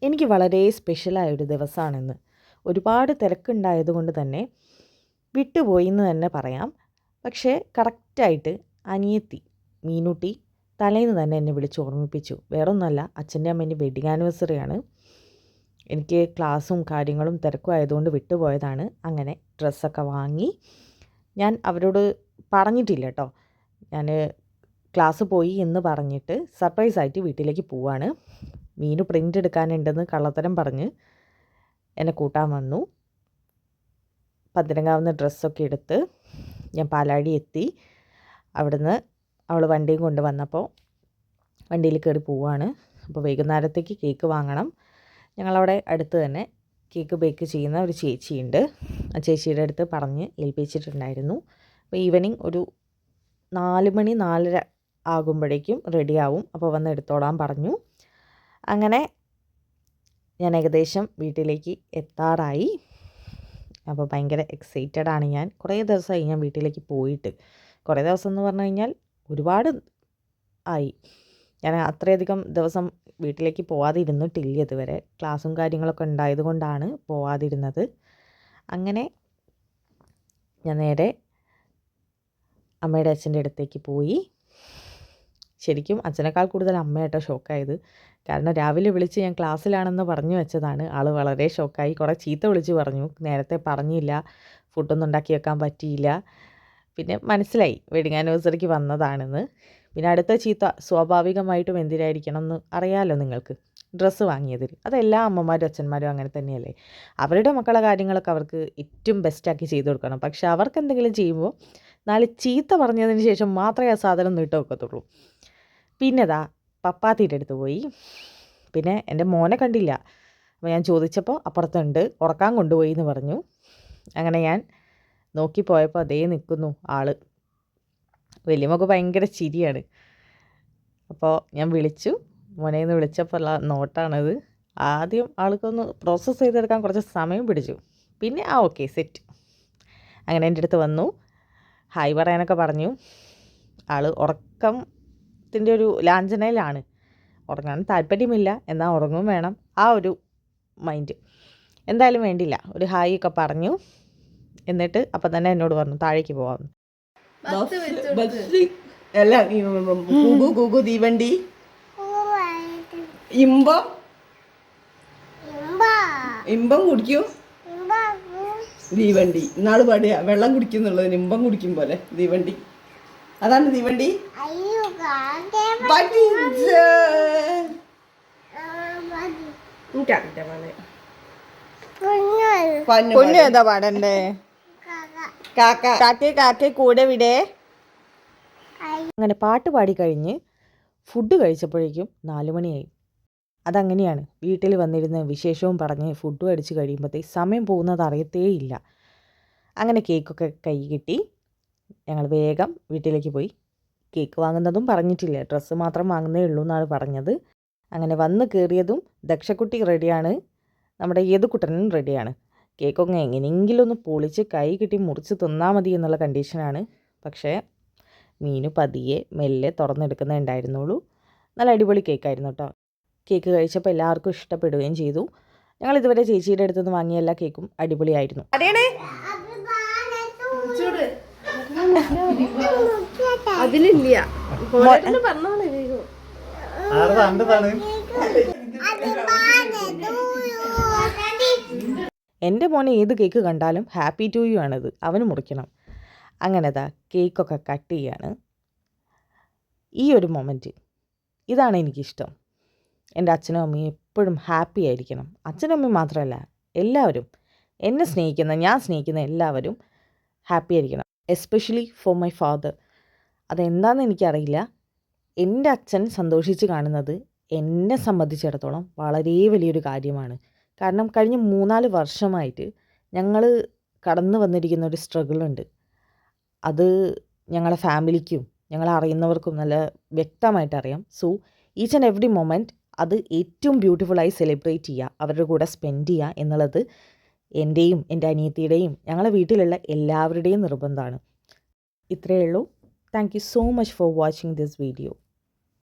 എനിക്ക് വളരെ സ്പെഷ്യലായൊരു ദിവസമാണിന്ന്. ഒരുപാട് തിരക്കുണ്ടായതുകൊണ്ട് തന്നെ വിട്ടുപോയി എന്ന് തന്നെ പറയാം. പക്ഷേ കറക്റ്റായിട്ട് അനിയത്തി മീനുട്ടി തലേന്ന് തന്നെ എന്നെ വിളിച്ച് ഓർമ്മിപ്പിച്ചു. വേറൊന്നുമല്ല, അച്ഛൻ്റെ അമ്മേൻ്റെ വെഡിങ് ആനിവേഴ്സറിയാണ്. എനിക്ക് ക്ലാസ്സും കാര്യങ്ങളും തിരക്കും ആയതുകൊണ്ട് വിട്ടുപോയതാണ്. അങ്ങനെ ഡ്രസ്സൊക്കെ വാങ്ങി ഞാൻ അവരോട് പറഞ്ഞിട്ടില്ല കേട്ടോ. ഞാൻ ക്ലാസ് പോയി എന്ന് പറഞ്ഞിട്ട് സർപ്രൈസായിട്ട് വീട്ടിലേക്ക് പോവാണ്. മീനു പ്രിൻ്റ് എടുക്കാനുണ്ടെന്ന് കള്ളത്തരം പറഞ്ഞ് എന്നെ കൂട്ടാൻ വന്നു. പന്തരങ്കാവുന്ന ഡ്രസ്സൊക്കെ എടുത്ത് ഞാൻ പാലാഴി എത്തി. അവിടുന്ന് അവൾ വണ്ടിയും കൊണ്ട് വന്നപ്പോൾ വണ്ടിയിൽ കയറി പോവുകയാണ്. അപ്പോൾ വൈകുന്നേരത്തേക്ക് കേക്ക് വാങ്ങണം. ഞങ്ങളവിടെ അടുത്ത് തന്നെ കേക്ക് ബേക്ക് ചെയ്യുന്ന ഒരു ചേച്ചിയുണ്ട്. ആ ചേച്ചിയുടെ അടുത്ത് പറഞ്ഞ് ഏൽപ്പിച്ചിട്ടുണ്ടായിരുന്നു. അപ്പോൾ ഈവനിങ് ഒരു 4 മണി 4:30 ആകുമ്പോഴേക്കും റെഡിയാവും. അപ്പോൾ വന്ന് എടുത്തോളാൻ പറഞ്ഞു. അങ്ങനെ ഞാൻ ഏകദേശം വീട്ടിലേക്ക് എത്താറായി. അപ്പോൾ ഭയങ്കര എക്സൈറ്റഡാണ് ഞാൻ. കുറേ ദിവസമായി ഞാൻ വീട്ടിലേക്ക് പോയിട്ട്. കുറേ ദിവസം എന്ന് പറഞ്ഞു കഴിഞ്ഞാൽ ഒരുപാട് ആയി. ഞാൻ അത്രയധികം ദിവസം വീട്ടിലേക്ക് പോവാതിരുന്നിട്ടില്ല ഇതുവരെ. ക്ലാസ്സും കാര്യങ്ങളൊക്കെ ഉണ്ടായതുകൊണ്ടാണ് പോവാതിരുന്നത്. അങ്ങനെ ഞാൻ നേരെ അമ്മയുടെ അച്ഛൻ്റെ അടുത്തേക്ക് പോയി. ശരിക്കും അച്ഛനേക്കാൾ കൂടുതൽ അമ്മയായിട്ടോ ഷോക്കായത്. കാരണം രാവിലെ വിളിച്ച് ഞാൻ ക്ലാസ്സിലാണെന്ന് പറഞ്ഞു വെച്ചതാണ്. ആൾ വളരെ ഷോക്കായി. കുറേ ചീത്ത വിളിച്ച് പറഞ്ഞു. നേരത്തെ പറഞ്ഞില്ല, ഫുഡൊന്നും ഉണ്ടാക്കി വെക്കാൻ പറ്റിയില്ല. പിന്നെ മനസ്സിലായി വെഡിങ് ആനിവേഴ്സറിക്ക് വന്നതാണെന്ന്. പിന്നെ അടുത്ത ചീത്ത സ്വാഭാവികമായിട്ടും എന്തിനായിരിക്കണം എന്ന് അറിയാമല്ലോ നിങ്ങൾക്ക്. ഡ്രസ്സ് വാങ്ങിയതിൽ. അതെല്ലാ അമ്മമാരും അച്ഛന്മാരും അങ്ങനെ തന്നെയല്ലേ. അവരുടെ മക്കളുടെ കാര്യങ്ങളൊക്കെ അവർക്ക് ഏറ്റവും ബെസ്റ്റാക്കി ചെയ്ത് കൊടുക്കണം. പക്ഷെ അവർക്ക് എന്തെങ്കിലും ചെയ്യുമ്പോൾ 4 ചീത്ത പറഞ്ഞതിന് ശേഷം മാത്രമേ ആ സാധനം നീട്ട് വെക്കത്തുള്ളൂ. പിന്നെ പപ്പാത്തിയുടെ അടുത്ത് പോയി. പിന്നെ എൻ്റെ മോനെ കണ്ടില്ല. അപ്പോൾ ഞാൻ ചോദിച്ചപ്പോൾ അപ്പുറത്തുണ്ട്, ഉറക്കാൻ കൊണ്ടുപോയി എന്ന് പറഞ്ഞു. അങ്ങനെ ഞാൻ നോക്കിപ്പോയപ്പോൾ അതേ നിൽക്കുന്നു ആൾ. വലിയമൊക്കെ ഭയങ്കര ചിരിയാണ്. അപ്പോൾ ഞാൻ വിളിച്ചു. മോനേന്ന് വിളിച്ചപ്പോൾ ഉള്ള നോട്ടാണത്. ആദ്യം ആൾക്കൊന്ന് പ്രോസസ്സ് ചെയ്തെടുക്കാൻ കുറച്ച് സമയം പിടിച്ചു. പിന്നെ ഓക്കെ സെറ്റ്. അങ്ങനെ എൻ്റെ അടുത്ത് വന്നു. ഹായ് പറയാനൊക്കെ പറഞ്ഞു. ആൾ ഉറക്കത്തിൻ്റെ ഒരു ലാഞ്ചനയിലാണ്. ഉറങ്ങാൻ താല്പര്യമില്ല, എന്നാൽ ഉറങ്ങും വേണം, ആ ഒരു മൈൻഡ്. എന്തായാലും വേണ്ടില്ല, ഒരു ഹായ് ഒക്കെ പറഞ്ഞു. എന്നിട്ട് അപ്പം തന്നെ എന്നോട് പറഞ്ഞു താഴേക്ക് പോകാമെന്ന്. അല്ല കൂകു കൂകു തീവണ്ടി ഇമ്പം ഇമ്പം കുടിക്കൂ തീവണ്ടി. ഇന്നാള് പാടിയ വെള്ളം കുടിക്കുന്നുള്ളതിന് ഇമ്പം കുടിക്കും പോലെ തീവണ്ടി. അതാണ് തീവണ്ടി. പൊന്നു ഏതാ പാടണ്ടേ? കാക്ക കൂടെ വിടെ. അങ്ങനെ പാട്ട് പാടി കഴിഞ്ഞ് ഫുഡ് കഴിച്ചപ്പോഴേക്കും 4 മണിയായി. അതങ്ങനെയാണ്, വീട്ടിൽ വന്നിരുന്ന് വിശേഷവും പറഞ്ഞ് ഫുഡ് കഴിച്ച് കഴിയുമ്പോഴത്തേക്ക് സമയം പോകുന്നത് അറിയത്തേയില്ല. അങ്ങനെ കേക്കൊക്കെ കൈ കിട്ടി. ഞങ്ങൾ വേഗം വീട്ടിലേക്ക് പോയി. കേക്ക് വാങ്ങുന്നതും പറഞ്ഞിട്ടില്ല, ഡ്രസ്സ് മാത്രം വാങ്ങുന്നേ ഉള്ളൂ എന്നാണ് പറഞ്ഞത്. അങ്ങനെ വന്ന് കയറിയതും ദക്ഷക്കുട്ടി റെഡിയാണ്, നമ്മുടെ യദുക്കുട്ടനും റെഡിയാണ്. കേക്കൊക്കെ എങ്ങനെയെങ്കിലും ഒന്ന് പൊളിച്ച് കൈ കിട്ടി മുറിച്ച് തിന്നാൽ മതി എന്നുള്ള കണ്ടീഷനാണ്. പക്ഷേ മീനു പതിയെ മെല്ലെ തുറന്നെടുക്കുന്നേ ഉണ്ടായിരുന്നുള്ളൂ. നല്ല അടിപൊളി കേക്കായിരുന്നു കേട്ടോ. കേക്ക് കഴിച്ചപ്പോൾ എല്ലാവർക്കും ഇഷ്ടപ്പെടുകയും ചെയ്തു. ഞങ്ങൾ ഇതുവരെ ചേച്ചിയുടെ അടുത്തുനിന്ന് വാങ്ങിയ എല്ലാ കേക്കും അടിപൊളിയായിരുന്നു. അതിലില്ല എൻ്റെ മോനെ ഏത് കേക്ക് കണ്ടാലും ഹാപ്പി ടു യു ആണിത്, അവന് മുറിക്കണം. അങ്ങനെ കേക്കൊക്കെ കട്ട് ചെയ്യാണ്. ഈ ഒരു മൊമെൻറ്റ്, ഇതാണ് എനിക്കിഷ്ടം. എൻ്റെ അച്ഛനും അമ്മയും എപ്പോഴും ഹാപ്പി ആയിരിക്കണം. അച്ഛനും അമ്മയും മാത്രമല്ല, എല്ലാവരും എന്നെ സ്നേഹിക്കുന്ന, ഞാൻ സ്നേഹിക്കുന്ന എല്ലാവരും ഹാപ്പി ആയിരിക്കണം. Especially for my father. അതെന്താണെന്ന് എനിക്കറിയില്ല. എൻ്റെ അച്ഛൻ സന്തോഷിച്ച് കാണുന്നത് എന്നെ സംബന്ധിച്ചിടത്തോളം വളരെ വലിയൊരു കാര്യമാണ്. കാരണം കഴിഞ്ഞ 3-4 വർഷമായിട്ട് ഞങ്ങൾ കടന്നു വന്നിരിക്കുന്ന ഒരു സ്ട്രഗിളുണ്ട്. അത് ഞങ്ങളുടെ ഫാമിലിക്കും ഞങ്ങളെ അറിയുന്നവർക്കും നല്ല വ്യക്തമായിട്ട് അറിയാം. So each and every moment അത് ഏറ്റവും ബ്യൂട്ടിഫുള്ളായി സെലിബ്രേറ്റ് ചെയ്യുക, അവരുടെ കൂടെ സ്പെൻഡ് ചെയ്യുക എന്നുള്ളത് എൻ്റെയും എൻ്റെ അനിയത്തിയുടെയും ഞങ്ങളുടെ വീട്ടിലുള്ള എല്ലാവരുടെയും നിർബന്ധമാണ്. ഇത്രയേ ഉള്ളൂ. Thank you so much for watching this video.